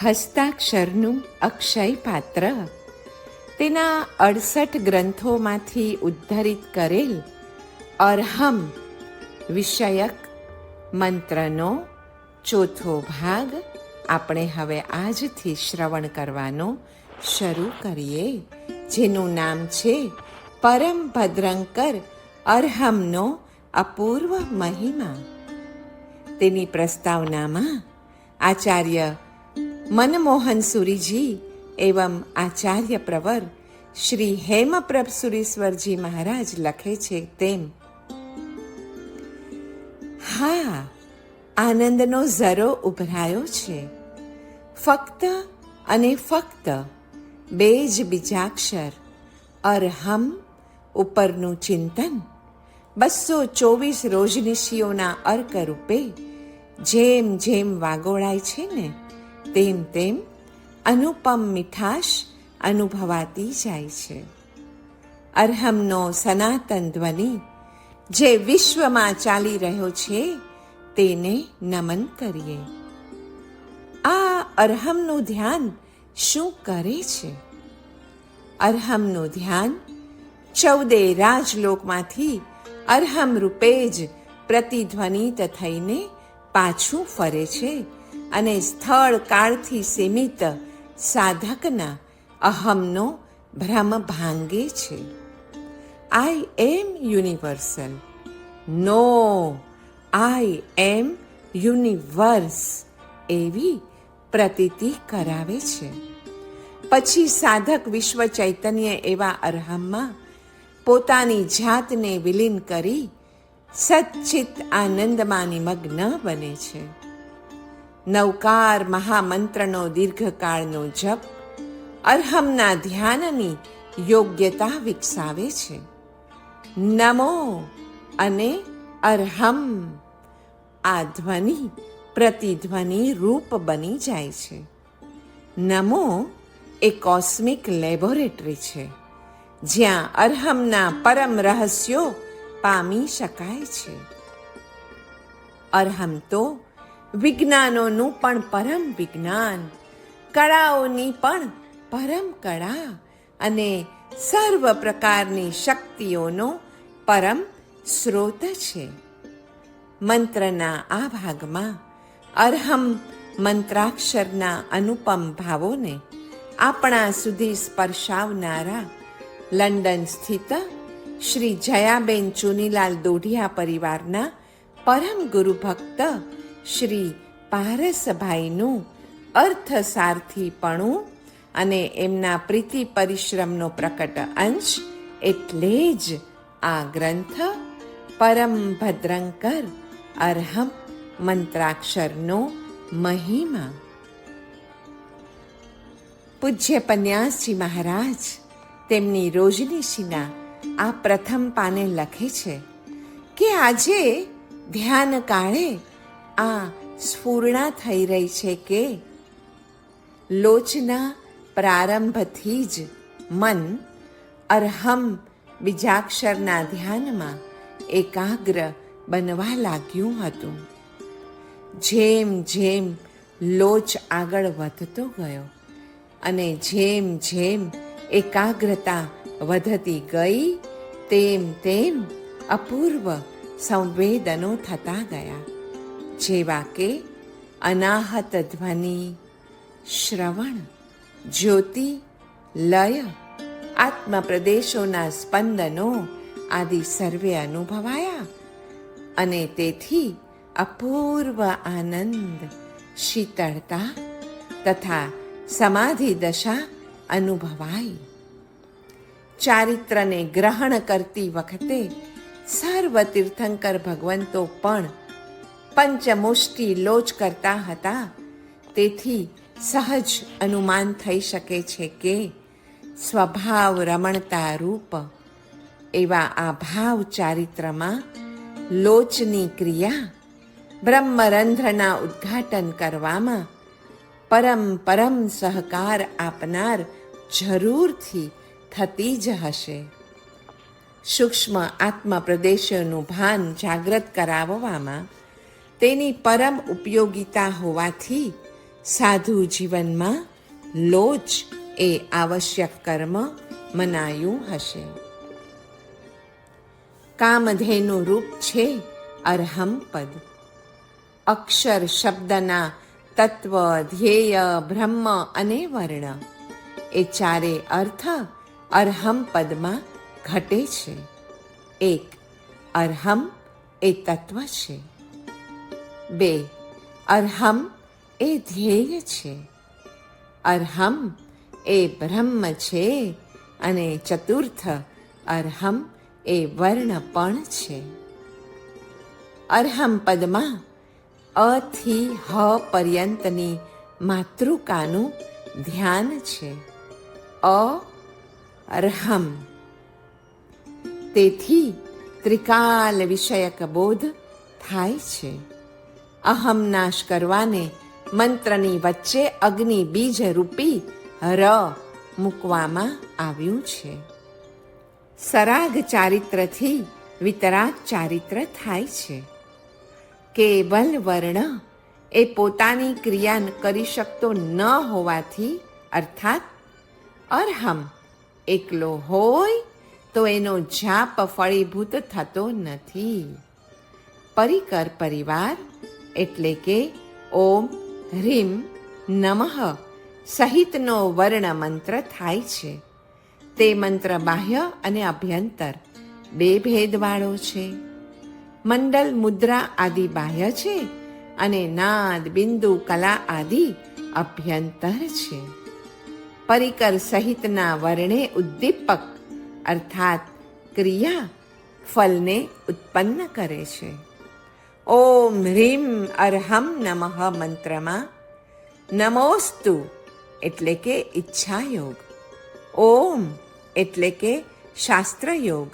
હસ્તાક્ષરનું અક્ષય પાત્ર તેના 68 ગ્રંથોમાંથી ઉદ્ધરિત કરેલ અર્હમ વિષયક મંત્રનો ચોથો ભાગ આપણે હવે આજથી શ્રવણ કરવાનો શરૂ કરીએ, જેનું નામ છે પરમ ભદ્રંકર અર્હમનો અપૂર્વ મહિમા. તેની પ્રસ્તાવનામાં આચાર્ય મનમોહન સુરીજી એવં આચાર્ય પ્રવર શ્રી હેમપ્રભ સુરીશ્વરજી મહારાજ લખે છે તેમ, હા, આનંદનો ઝરો ઉભરાયો છે. ફક્ત અને ફક્ત બે જ બીજાક્ષર અર્હમ ઉપરનું ચિંતન 224 રોજનિશીઓના અર્ક રૂપે જેમ જેમ વાગોળાય છે ને તેમ તેમ અનુપમ મીઠાશ અનુભવાતી જાય છે. અર્હમનો સનાતન ધ્વનિ જે વિશ્વમાં ચાલી રહ્યો છે તેને નમન કરીએ. આ અર્હમનું ધ્યાન શું કરે છે? અર્હમનું ધ્યાન 14 રાજલોકમાંથી અર્હમ રૂપે જ પ્રતિધ્વનિત થઈને પાછું ફરે છે અને સ્થળ કાળથી સીમિત સાધકના અહમનો ભ્રમ ભાંગે છે. આઈ એમ યુનિવર્સલ. નો, આઈ એમ યુનિવર્સ એવી પ્રતીતિ કરાવે છે. પછી સાધક વિશ્વ ચૈતન્ય એવા અર્હમમાં પોતાની જાતને વિલીન કરી સચ્ચિત આનંદમાં નિમગ્ન બને છે. નવકાર મહામંત્રનો દીર્ઘકાળનો જપ અર્હમના ધ્યાનની યોગ્યતા વિકસાવે છે. નમો અને અર્હમ આ ધ્વનિ પ્રતિધ્વનિ રૂપ બની જાય છે. નમો એ કોસ્મિક લેબોરેટરી છે, જ્યાં અર્હમના પરમ રહસ્યો પામી શકાય છે. અર્હમ તો વિજ્ઞાનોનું પણ પરમ વિજ્ઞાન, કળાઓની પણ પરમ કળા અને સર્વ પ્રકારની શક્તિઓનો પરમ સ્રોત છે. મંત્રના આ ભાગમાં અર્હમ મંત્રાક્ષરના અનુપમ ભાવોને આપણા સુધી સ્પર્શાવનારા લંડન સ્થિત શ્રી જયાબેન ચુનીલાલ દોઢિયા પરિવારના પરમ ગુરુ ભક્ત શ્રી પારસભાઈનું અર્થસારથીપણું અને એમના પ્રીતિ પરિશ્રમનો પ્રકટ અંશ એટલે જ આ ગ્રંથ પરમ ભદ્રંકર અર્હમ મંત્રાક્ષરનો મહિમા. પૂજ્ય પન્યાસજી મહારાજ તેમની રોજનીશીના આ પ્રથમ પાને લખે છે કે આજે ધ્યાન કાળે આ સ્ફૂર્ણા થઈ રહી છે કે લોચના પ્રારંભથી જ મન અર્હમ બીજાક્ષરના ધ્યાનમાં એકાગ્ર બનવા લાગ્યું હતું. જેમ જેમ લોચ આગળ વધતો ગયો અને જેમ જેમ એકાગ્રતા વધતી ગઈ તેમ તેમ અપૂર્વ સંવેદનો થતા ગયા, જેવા કે અનાહત ધ્વનિ, શ્રવણ, જ્યોતિ, લય, આત્મપ્રદેશોના સ્પંદનો આદિ સર્વે અનુભવાયા અને તેથી અપૂર્વ આનંદ, શીતળતા તથા સમાધિ દશા અનુભવાઈ. ચારિત્રને ગ્રહણ કરતી વખતે સર્વ તીર્થંકર ભગવંતો પણ પંચમુષ્ટિ લોચ કરતા હતા. તેથી સહજ અનુમાન થઈ શકે છે કે સ્વભાવ રમણતા રૂપ એવા આ ભાવ ચારિત્રમાં લોચની ક્રિયા બ્રહ્મરંધ્રના ઉદ્ઘાટન કરવામાં પરમ સહકાર આપનાર જરૂરથી થતી જ હશે. સૂક્ષ્મ આત્મ પ્રદેશોનું ભાન જાગ્રત કરાવવામાં તેની પરમ ઉપયોગિતા હોવાથી સાધુ જીવનમાં લોચ એ આવશ્યક કર્મ મનાયું હશે. કામધેનું રૂપ છે અરહમ પદ. અક્ષર શબ્દના તત્વ, ધ્યેય, બ્રહ્મ અને વર્ણ એ ચારે અર્થ અરહમ પદમાં ઘટે છે. એક, અરહમ એ તત્વ છે. બે, અરહમ એ ધ્યેય છે. અરહમ એ બ્રહ્મ છે. અને ચતુર્થ, અરહમ એ વર્ણ પણ છે. અરહમ પદમાં અ થી હ પર્યંતની માતૃકાનું ધ્યાન છે. અરહમ. તેથી ત્રિકાલ વિષયક બોધ થાય છે. અહમ નાશ કરવાને મંત્રની વચ્ચે અગ્નિ બીજ રૂપી ર મૂકવામાં આવ્યું છે. સરાગ ચારિત્રથી વિતરાગ ચારિત્ર થાય છે. કેવલ વર્ણ એ પોતાની ક્રિયા કરી શકતો ન હોવાથી, અર્થાત અરહમ એકલો હોય તો એનો જાપ ફળીભૂત થતો નથી. પરિકર પરિવાર એટલે કે ઓમ હ્રીમ નમઃ સહિતનો વર્ણ મંત્ર થાય છે. તે મંત્ર બાહ્ય અને અભ્યંતર બે ભેદવાળો છે. મંડલ, મુદ્રા આદિ બાહ્ય છે અને નાદ, બિંદુ, કલા આદિ અભ્યંતર છે. પરિકર સહિતના વર્ણે ઉદ્દીપક અર્થાત ક્રિયા ફલને ઉત્પન્ન કરે છે. ઓમ હ્રીમ અરહમ નમઃ મંત્રમાં નમોસ્તુ એટલે કે ઈચ્છાયોગ, ઓમ એટલે કે શાસ્ત્રયોગ,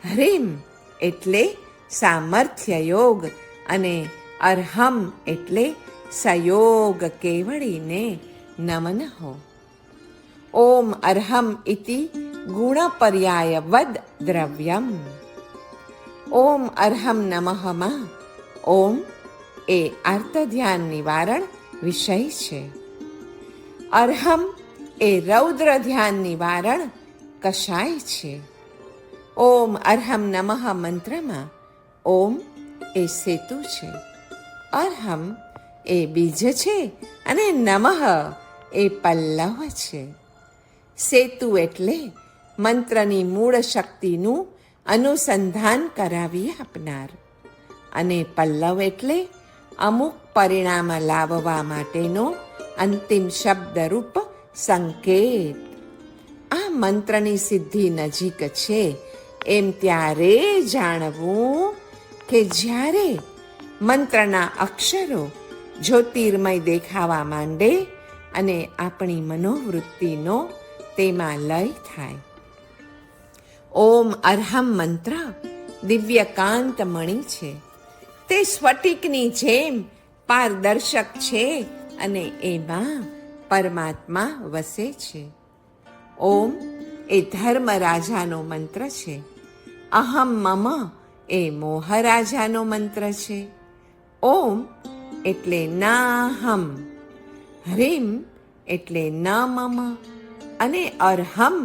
હ્રીમ એટલે સામર્થ્ય યોગ અને અરહમ એટલે સયોગ કેવળીને નમન હો. ઓમ અરહમ ઇતિ ગુણપર્યાયવદ દ્રવ્યમ. ઓમ અરહમ નમઃમાં ઓમ એ આર્તધ્યાન નિવારણ વિષય છે. અરહમ એ રૌદ્ર ધ્યાન નિવારણ કષાય છે. ઓમ અરહમ નમઃ મંત્રમાં ઓમ એ સેતુ છે, અરહમ એ બીજ છે અને નમઃ એ પલ્લવ છે. સેતુ એટલે મંત્રની મૂળ શક્તિનું અનુસંધાન કરાવી આપનાર અને પલ્લવ એટલે અમુક પરિણામ લાવવા માટેનો અંતિમ શબ્દરૂપ સંકેત. આ મંત્રની સિદ્ધિ નજીક છે એમ ત્યારે જાણવું કે જ્યારે મંત્રના અક્ષરો જ્યોતિર્મય દેખાવા માંડે અને આપણી મનોવૃત્તિનો તેમાં લય થાય. ઓમ અરહમ મંત્ર દિવ્ય કાંત મણિ છે. તે સ્ફટિકની જેમ પારદર્શક છે અને એમાં પરમાત્મા વસે છે. ઓમ એ ધર્મ રાજાનો મંત્ર છે. અહમ મમ એ મોહ રાજાનો મંત્ર છે. ઓમ એટલે નાહમ, હ્રીમ એટલે ન મમ અને અરહમ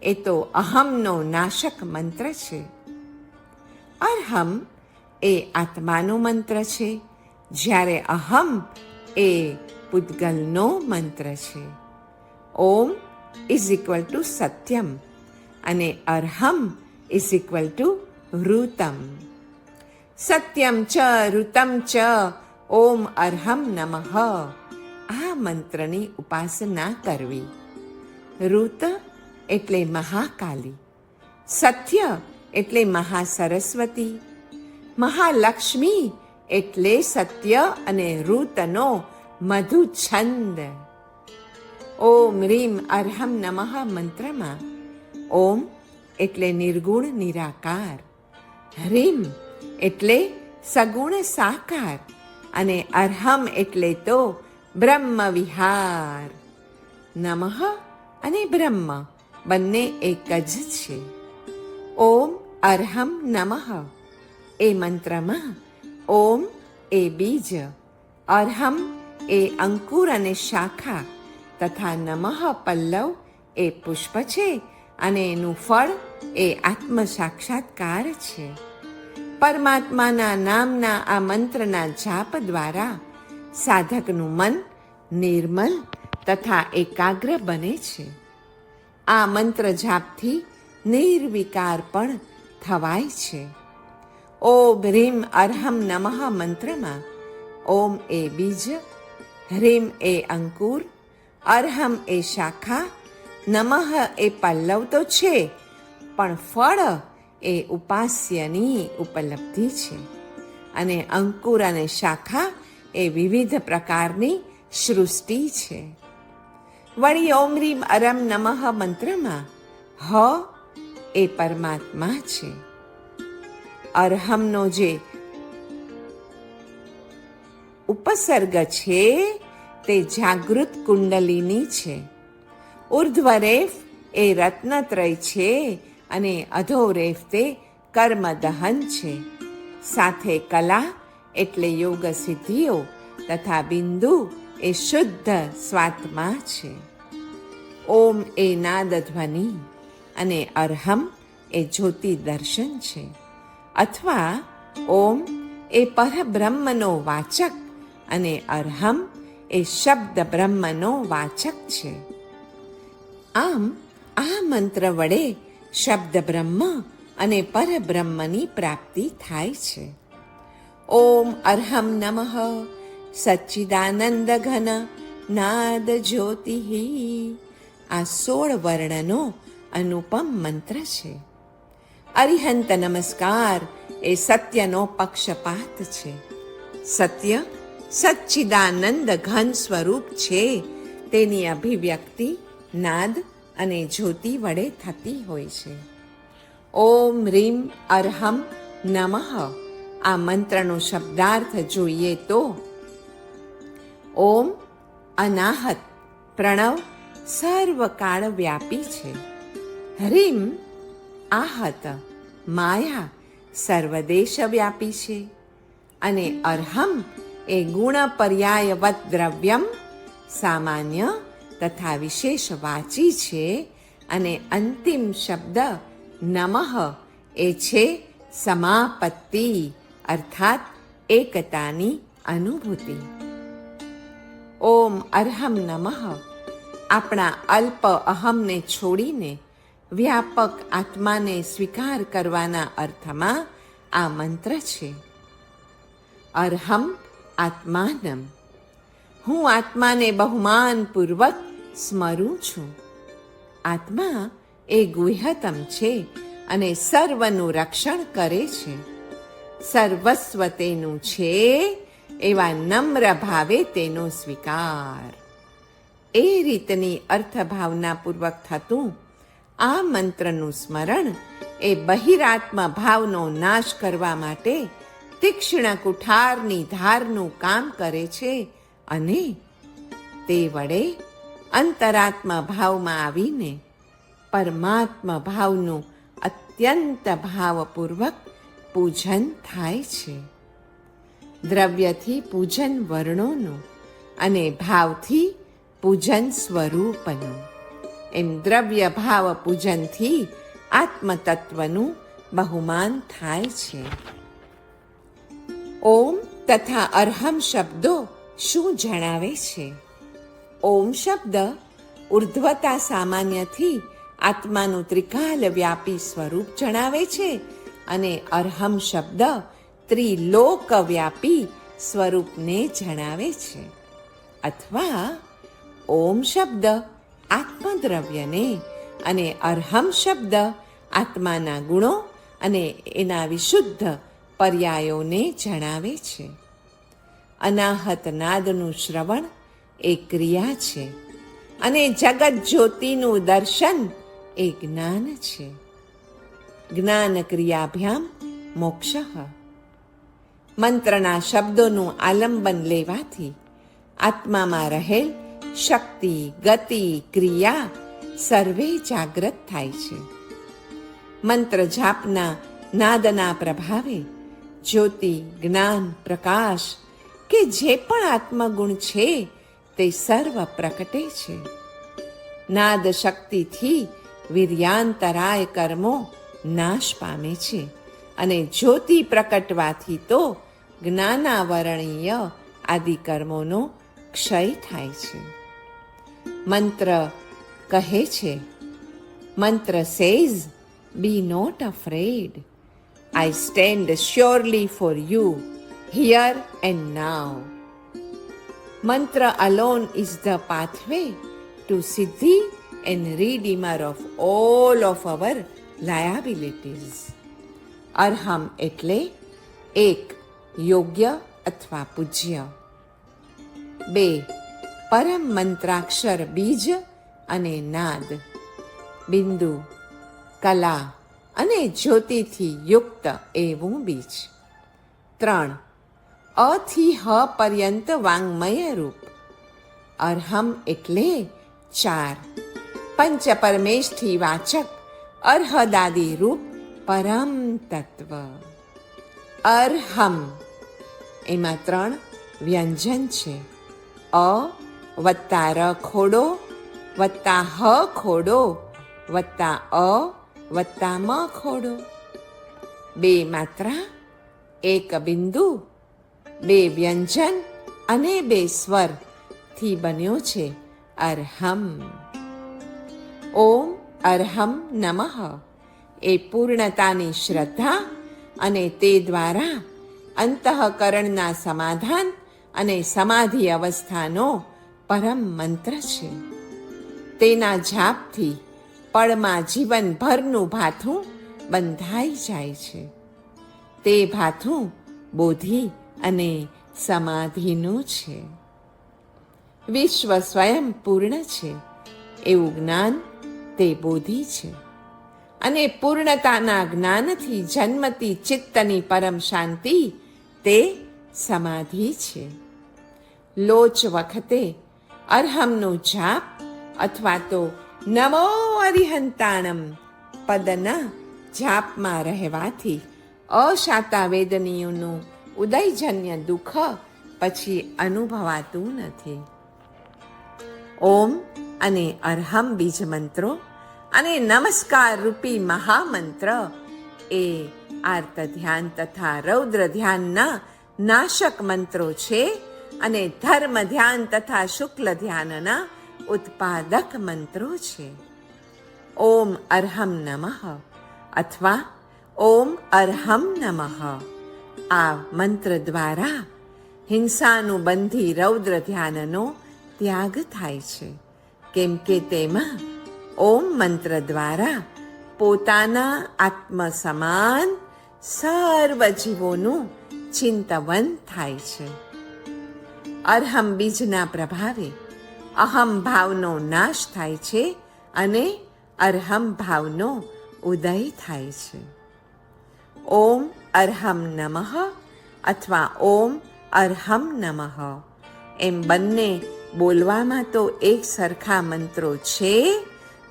એ તો અહમનો નાશક મંત્ર છે. અરહમ એ આત્માનો મંત્ર છે, જ્યારે અહમ એ પૂતગલનો મંત્ર છે. Om is equal to satyam અને arham is equal to ritam. સત્યમ ચ ઋતમ ચ ઓમ અરહમ નમઃ. આ મંત્રની ઉપાસના કરવી. ઋત એટલે મહાકાલી, સત્ય એટલે મહાસરસ્વતી, મહાલક્ષ્મી એટલે સત્ય અને ઋતનો મધુછંદ. ઓમ રીમ અરહમ નમઃ મંત્રમાં ઓમ એટલે નિર્ગુણ નિરાકાર, હ્રીમ એટલે સગુણ સાકાર અને અરહમ એટલે તો બ્રહ્મ વિહાર. નમઃ અને બ્રહ્મ બંને એક જ છે. ઓમ અરહમ નમઃ એ મંત્રમાં ઓમ એ બીજ, અરહમ એ અંકુર અને શાખા તથા નમઃ પલ્લવ એ પુષ્પ છે અને એનું ફળ એ આત્મ સાક્ષાત્કાર છે. પરમાત્માના નામના આ મંત્રના જાપ દ્વારા સાધકનું મન નિર્મલ તથા એકાગ્ર બને છે. આ મંત્ર જાપથી નિર્વિકાર પણ થવાય છે. ઓમ હ્રીમ અર્હમ નમઃ મંત્રમાં ઓમ એ બીજ, હ્રીમ એ અંકુર, અર્હમ એ શાખા, નમઃ એ પલ્લવ તો છે, પણ ફળ એ ઉપાસ્યની ઉપલબ્ધિ છે અને અંકુર અને શાખા એ વિવિધ પ્રકારની સૃષ્ટિ છે. વળી ઓમ હ્રીમ અરમ નમઃ મંત્રમાં હ એ પરમાત્મા છે. અર્હમનો જે ઉપસર્ગ છે તે જાગૃત કુંડલીની છે. ઉર્ધ્વરેફ એ રત્નત્રય છે અને અધોરેફ તે કર્મદહન છે. સાથે કલા એટલે યોગ સિદ્ધિઓ તથા બિંદુ એ શુદ્ધ સ્વાત્મા છે. ઓમ એ નાદ ધ્વનિ અને અર્હમ એ જ્યોતિ દર્શન છે. અથવા ઓમ એ પરબ્રહ્મનો વાચક અને અર્હમ એ શબ્દ બ્રહ્મનો વાચક છે. આમ આ મંત્ર વડે શબ્દ બ્રહ્મ અને પરબ્રહ્મની પ્રાપ્તિ થાય છે. ઓમ અર્હમ નમઃ સચ્ચિદાનંદ ઘન નાદ જ્યોતિ. આ 16 વર્ણનો અનુપમ મંત્ર છે. અરિહંત નમસ્કાર એ સત્યનો પક્ષપાત છે. સત્ય સચ્ચિદાનંદ ઘન સ્વરૂપ છે. તેની અભિવ્યક્તિ નાદ અને જ્યોતિ વડે થતી હોય છે. ઓમ હ્રીમ અર્હમ નમઃ આ મંત્રનો શબ્દાર્થ જોઈએ તો ઓમ અનાહત પ્રણવ સર્વકાળ વ્યાપી છે. હ્રીમ આહત માયા સર્વદેશ વ્યાપી છે. અને અર્હમ એ ગુણ પર્યાયવત દ્રવ્યમ સામાન્ય તથા વિશેષ વાચી છે. અને અંતિમ શબ્દ નમઃ એ છે સમાપત્તિ અર્થાત એકતાની અનુભૂતિ. ઓમ અર્હમ નમઃ આપણા અલ્પ અહમને છોડીને વ્યાપક આત્માને સ્વીકાર કરવાના અર્થમાં આ મંત્ર છે. અર્હમ આત્માનમ હું આત્માને બહુમાનપૂર્વક સ્મરું છું. આત્મા એ ગુહ્યતમ છે અને સર્વનું રક્ષણ કરે છે. સર્વસ્વ તેનું છે એવા નમ્ર ભાવે તેનો સ્વીકાર. એ રીતની અર્થભાવનાપૂર્વક થતું આ મંત્રનું સ્મરણ એ બહિરાત્મ ભાવનો નાશ કરવા માટે તીક્ષ્ણ કુઠારની ધારનું કામ કરે છે અને તે વડે અંતરાત્મ ભાવમાં આવીને પરમાત્મ ભાવનું અત્યંત ભાવપૂર્વક પૂજન થાય છે. દ્રવ્યથી પૂજન વર્ણોનું અને ભાવથી પૂજન સ્વરૂપનું. એમ દ્રવ્ય ભાવ પૂજનથી આત્મતત્વનું બહુમાન થાય છે. ઓમ તથા અર્હમ શબ્દો શું જણાવે છે? ઓમ શબ્દ ઉર્ધ્વતા સામાન્યથી આત્માનું ત્રિકાલ વ્યાપી સ્વરૂપ જણાવે છે અને અર્હમ શબ્દ ત્રિલોકવ્યાપી સ્વરૂપને જણાવે છે. અથવા ઓમ શબ્દ આત્મદ્રવ્યને અને અર્હમ શબ્દ આત્માના ગુણો અને એના વિશુદ્ધ પર્યાયોને જણાવે છે. અનાહત નાદનું શ્રવણ એ ક્રિયા છે અને જગત જ્યોતિનું દર્શન એ જ્ઞાન છે. જ્ઞાન ક્રિયાભ્યામ મોક્ષ. મંત્રના શબ્દોનું આલંબન લેવાથી આત્મામાં રહેલ શક્તિ, ગતિ, ક્રિયા સર્વે જાગ્રત થાય છે. મંત્ર જાપના નાદના પ્રભાવે જ્યોતિ, જ્ઞાન, પ્રકાશ કે જે પણ આત્મગુણ છે તે સર્વ પ્રકટે છે. નાદ શક્તિથી વીર્યાંતરાય કર્મો નાશ પામે છે અને જ્યોતિ પ્રકટવાથી તો જ્ઞાનાવરણીય આદિ કર્મોનો ક્ષય થાય છે. મંત્ર કહે છે, mantra says, be not afraid, I stand surely for you here and now. Mantra alone is the pathway to siddhi and redeemer of all of our liabilities. અર્હમ એટલે એક, યોગ્ય અથવા પૂજ્ય. બે, પરમ મંત્રાક્ષર બીજ અને નાદ, બિંદુ, કલા અને જ્યોતિથી યુક્ત એવું બીજ. ત્રણ, અથી હ પર્યંત વાંગ્મય રૂપ. અર્હમ એટલે ચાર, પંચ પરમેષ્ઠી વાચક અર્હદાદી રૂપ પરમ તત્વ. અર્હમ એમાં ત્રણ વ્યંજન છે. અ વત્તા ર ખોડો વત્તા હ ખોડો વત્તા અ વત્તા મ ખોડો. બે માત્રા, એક બિંદુ, બે વ્યંજન અને બે સ્વર થી બન્યો છે અર્હમ. ઓમ અર્હમ નમઃ એ પૂર્ણતાની શ્રદ્ધા અને તે દ્વારા અંતઃકરણના સમાધાન અને સમાધિ અવસ્થાનો પરમ મંત્ર છે. તેના જાપથી પળમાં જીવનભરનું ભાથું બંધાઈ જાય છે. તે ભાથું બોધિ અને સમાધિનું છે. વિશ્વ સ્વયં પૂર્ણ છે એવું જ્ઞાન તે બોધિ છે અને પૂર્ણતાના જ્ઞાનથી જન્મતી ચિત્તની પરમ શાંતિ તે સમાધિ છે. લોચ વખતે અર્હમનો જાપ અથવા તો નમો અરિહંતાણમ પદના જાપમાં રહેવાથી અશાતા વેદનીઓનું ઉદયજન્ય દુઃખ પછી અનુભવાતું નથી. ઓમ અને અર્હમ બીજ મંત્રો અને નમસ્કાર રૂપી મહામંત્ર એ આર્ત ધ્યાન તથા રૌદ્ર ધ્યાનના નાશક મંત્રો છે અને ધર્મ ધ્યાન તથા શુક્લ ધ્યાનના ઉત્પાદક મંત્રો છે. ઓમ અર્હમ નમઃ અથવા ઓમ અર્હમ નમઃ આ મંત્ર દ્વારા હિંસાનું બંધી રૌદ્ર ધ્યાનનો ત્યાગ થાય છે, કેમ કે તેમાં ઓમ મંત્ર દ્વારા પોતાના આત્મ સમાન સર્વ જીવોનું ચિંતવન થાય છે. અર્હમ બીજના પ્રભાવે અહમ ભાવનો નાશ થાય છે અને અર્હમ ભાવનો ઉદય થાય છે. ઓમ અર્હમ નમઃ અથવા ઓમ અર્હમ નમઃ એમ બંને બોલવામાં તો એક સરખા મંત્રો છે,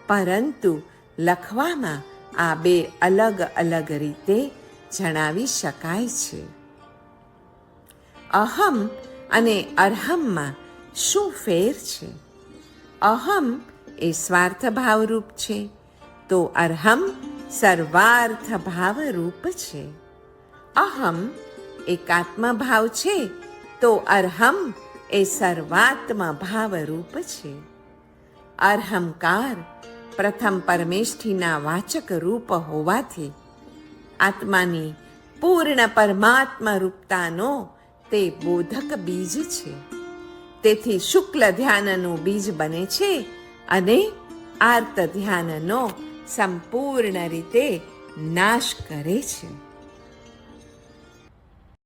પરંતુ લખવામાં આ બે અલગ અલગ રીતે જણાવી શકાય છે. અહમ અને અર્હમમાં શું ફેર છે? અહમ એ સ્વાર્થ ભાવરૂપ છે, તો અર્હમ સર્વાર્થ ભાવરૂપ છે. અહમ એકાત્મ ભાવ છે, તો અર્હમ એ સર્વાત્મ ભાવરૂપ છે. અર્હમકાર પ્રથમ પરમેષ્ઠીના વાચક રૂપ હોવાથી આત્માની પૂર્ણ પરમાત્મા રૂપતાનો તે બોધક બીજ છે. તેથી શુક્લ ધ્યાનનું બીજ બને છે અને આર્ત ધ્યાનનો સંપૂર્ણ રીતે નાશ કરે છે.